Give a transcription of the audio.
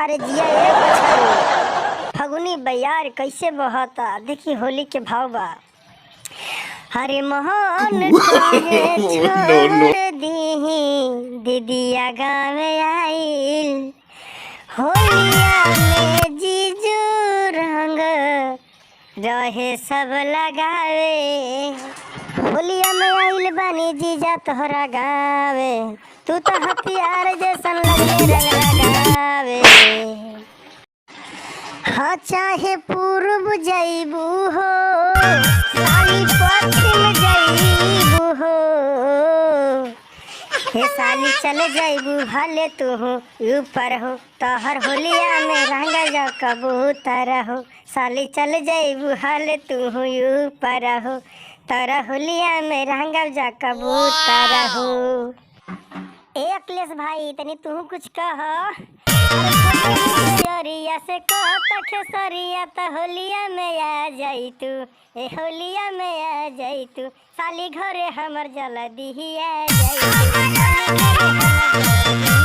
अरे जिया एक बछरू फगुनी बयार कैसे बहता। देखी होली के भाव बा। हरे मोहन काहे छोड़ दीही दीदिया गाँव आइल। होलिया में जीजू रंग रहे सब लगावे। होलिया में आइल बानी जीजा तोहरा गावे। तू तो हथियार जैसन लगे रंग लगावे। हाँ चाहे पूर्व जइबू हो साली पश्चिम जइबू हो। हे साली चले जइबू भले तू हो ऊपर हो। तोहर होलिया में रंग जा कबूतर हो। साली चले जइबू भले तू हो ऊपर हो। तोरा होलिया में रंग जा कबूतर हो। ए अखिलेश भाई तनी तू कुछ कह। जोरिया से कहता खेसरिया त होलिया में आ जाई तू। ए होलिया में आ जाई तू। साली घरे हमर जल्दी आ जाई तू।